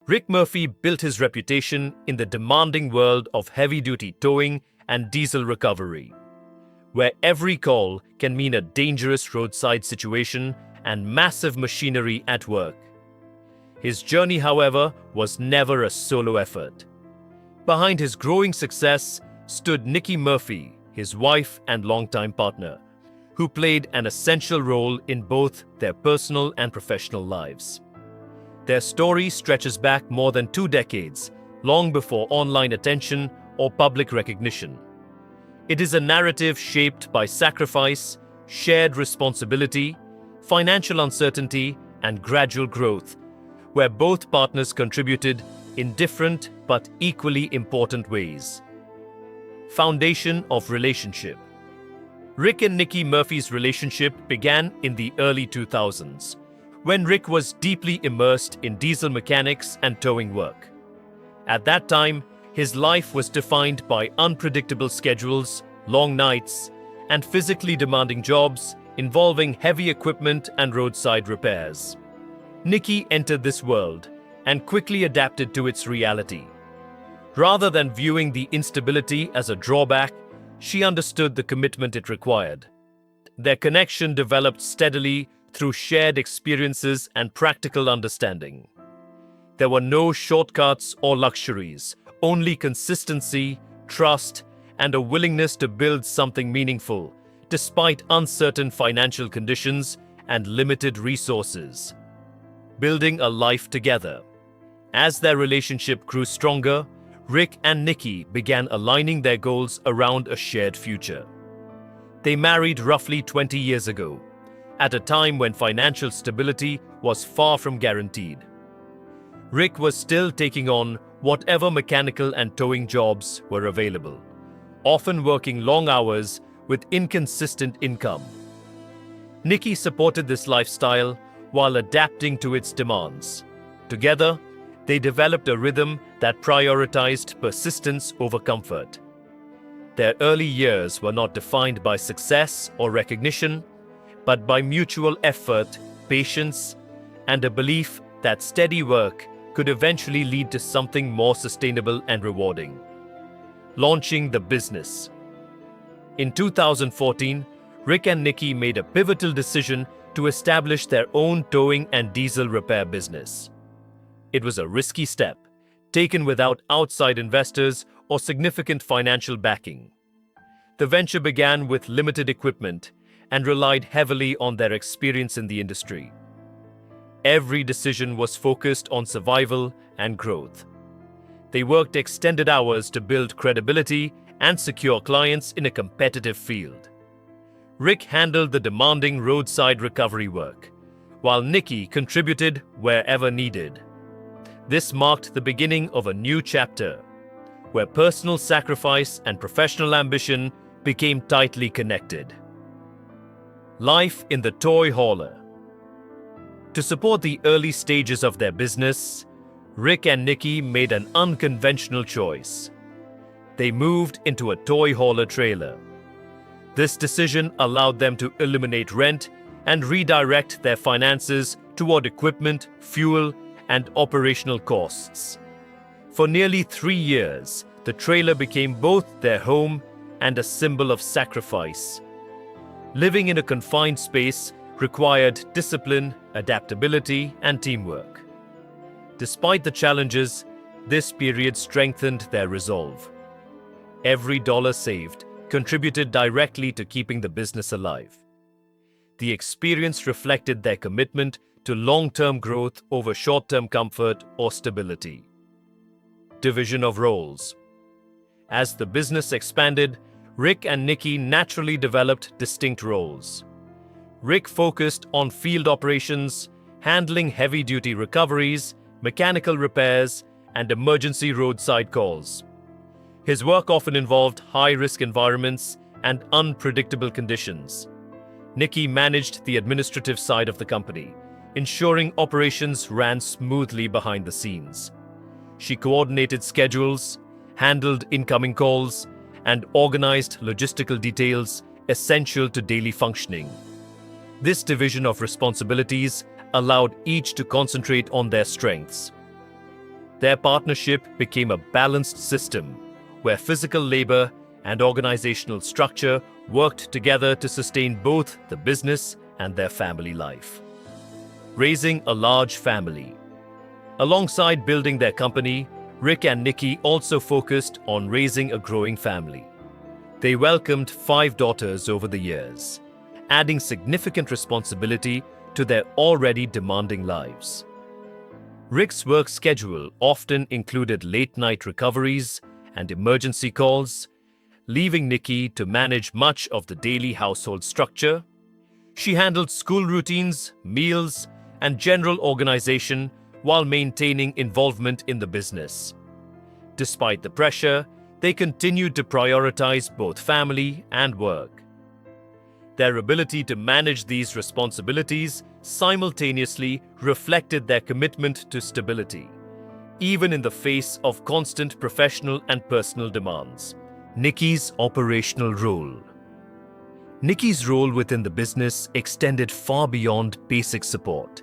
Rick Murphy built his reputation in the demanding world of heavy-duty towing and diesel recovery, where every call can mean a dangerous roadside situation and massive machinery at work. His journey, however, was never a solo effort. Behind his growing success stood Nikki Murphy, his wife and longtime partner, who played an essential role in both their personal and professional lives. Their story stretches back more than 2 decades, long before online attention or public recognition. It is a narrative shaped by sacrifice, shared responsibility, financial uncertainty, and gradual growth, where both partners contributed in different but equally important ways. Foundation of relationship. Rick and Nikki Murphy's relationship began in the early 2000s, when Rick was deeply immersed in diesel mechanics and towing work. At that time, his life was defined by unpredictable schedules, long nights, and physically demanding jobs involving heavy equipment and roadside repairs. Nikki entered this world and quickly adapted to its reality. Rather than viewing the instability as a drawback, she understood the commitment it required. Their connection developed steadily through shared experiences and practical understanding. There were no shortcuts or luxuries, only consistency, trust, and a willingness to build something meaningful, despite uncertain financial conditions and limited resources. Building a life together. As their relationship grew stronger, Rick and Nikki began aligning their goals around a shared future. They married roughly 20 years ago, at a time when financial stability was far from guaranteed. Rick was still taking on whatever mechanical and towing jobs were available, often working long hours with inconsistent income. Nikki supported this lifestyle while adapting to its demands. Together, they developed a rhythm that prioritized persistence over comfort. Their early years were not defined by success or recognition, but by mutual effort, patience, and a belief that steady work could eventually lead to something more sustainable and rewarding. Launching the business. In 2014, Rick and Nikki made a pivotal decision to establish their own towing and diesel repair business. It was a risky step, taken without outside investors or significant financial backing. The venture began with limited equipment and relied heavily on their experience in the industry. Every decision was focused on survival and growth. They worked extended hours to build credibility and secure clients in a competitive field. Rick handled the demanding roadside recovery work, while Nikki contributed wherever needed. This marked the beginning of a new chapter, where personal sacrifice and professional ambition became tightly connected. Life in the toy hauler. To support the early stages of their business, Rick and Nikki made an unconventional choice. They moved into a toy hauler trailer. This decision allowed them to eliminate rent and redirect their finances toward equipment, fuel, and operational costs. For nearly 3 years, the trailer became both their home and a symbol of sacrifice. Living in a confined space required discipline, adaptability, and teamwork. Despite the challenges, this period strengthened their resolve. Every dollar saved contributed directly to keeping the business alive. The experience reflected their commitment to long-term growth over short-term comfort or stability. Division of roles. As the business expanded, Rick and Nikki naturally developed distinct roles. Rick focused on field operations, handling heavy-duty recoveries, mechanical repairs, and emergency roadside calls. His work often involved high-risk environments and unpredictable conditions. Nikki managed the administrative side of the company, ensuring operations ran smoothly behind the scenes. She coordinated schedules, handled incoming calls, and organized logistical details essential to daily functioning. This division of responsibilities allowed each to concentrate on their strengths. their partnership became a balanced system where physical labor and organizational structure worked together to sustain both the business and their family life. Raising a large family. Alongside building their company, Rick and Nikki also focused on raising a growing family. They welcomed 5 daughters over the years, adding significant responsibility to their already demanding lives. Rick's work schedule often included late-night recoveries and emergency calls, leaving Nikki to manage much of the daily household structure. She handled school routines, meals, and general organization while maintaining involvement in the business. Despite the pressure, they continued to prioritize both family and work. Their ability to manage these responsibilities simultaneously reflected their commitment to stability, even in the face of constant professional and personal demands. Nikki's operational role. Nikki's role within the business extended far beyond basic support.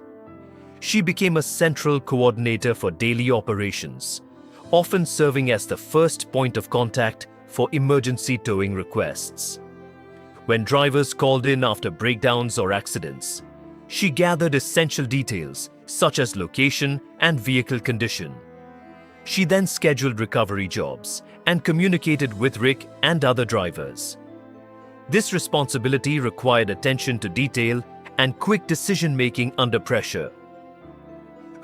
She became a central coordinator for daily operations, often serving as the first point of contact for emergency towing requests. When drivers called in after breakdowns or accidents, she gathered essential details such as location and vehicle condition. She then scheduled recovery jobs and communicated with Rick and other drivers. This responsibility required attention to detail and quick decision-making under pressure.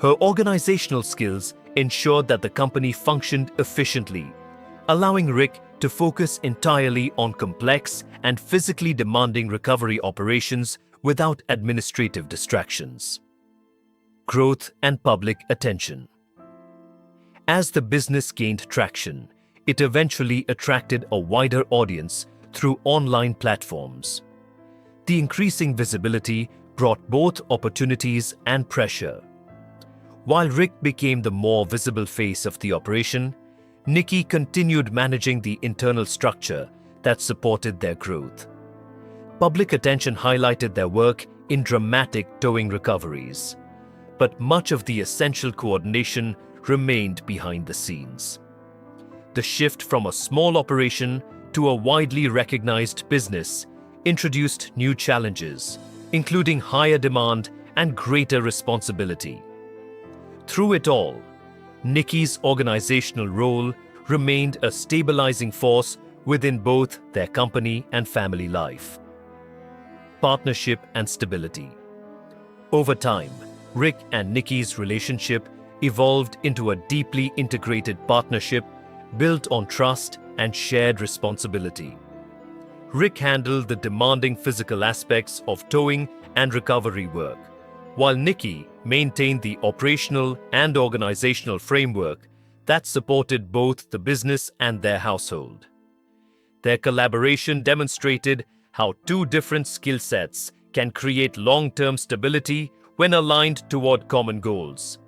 Her organizational skills ensured that the company functioned efficiently, allowing Rick to focus entirely on complex and physically demanding recovery operations without administrative distractions. Growth and public attention. As the business gained traction, it eventually attracted a wider audience through online platforms. The increasing visibility brought both opportunities and pressure. While Rick became the more visible face of the operation, Nikki continued managing the internal structure that supported their growth. Public attention highlighted their work in dramatic towing recoveries, but much of the essential coordination remained behind the scenes. The shift from a small operation to a widely recognized business introduced new challenges, including higher demand and greater responsibility. Through it all, Nikki's organizational role remained a stabilizing force within both their company and family life. Partnership and stability. Over time, Rick and Nikki's relationship evolved into a deeply integrated partnership built on trust and shared responsibility. Rick handled the demanding physical aspects of towing and recovery work, while Nikki maintained the operational and organizational framework that supported both the business and their household. Their collaboration demonstrated how 2 different skill sets can create long-term stability when aligned toward common goals.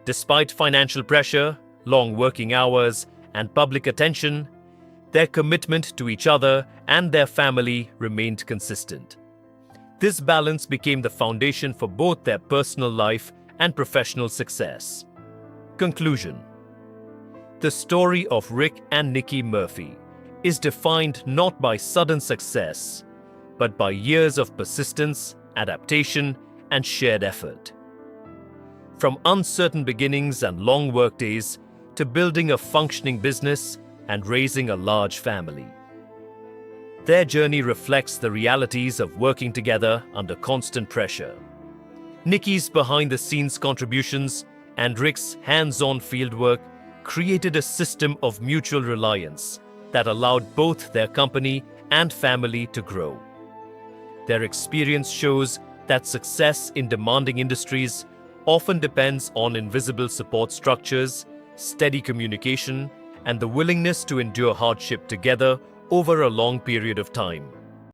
Despite financial pressure, long working hours, and public attention, their commitment to each other and their family remained consistent. This balance became the foundation for both their personal life and professional success. Conclusion. The story of Rick and Nikki Murphy is defined not by sudden success, but by years of persistence, adaptation, and shared effort. From uncertain beginnings and long workdays to building a functioning business and raising a large family, their journey reflects the realities of working together under constant pressure. Nikki's behind-the-scenes contributions and Rick's hands-on fieldwork created a system of mutual reliance that allowed both their company and family to grow. Their experience shows that success in demanding industries often depends on invisible support structures, steady communication, and the willingness to endure hardship together over a long period of time.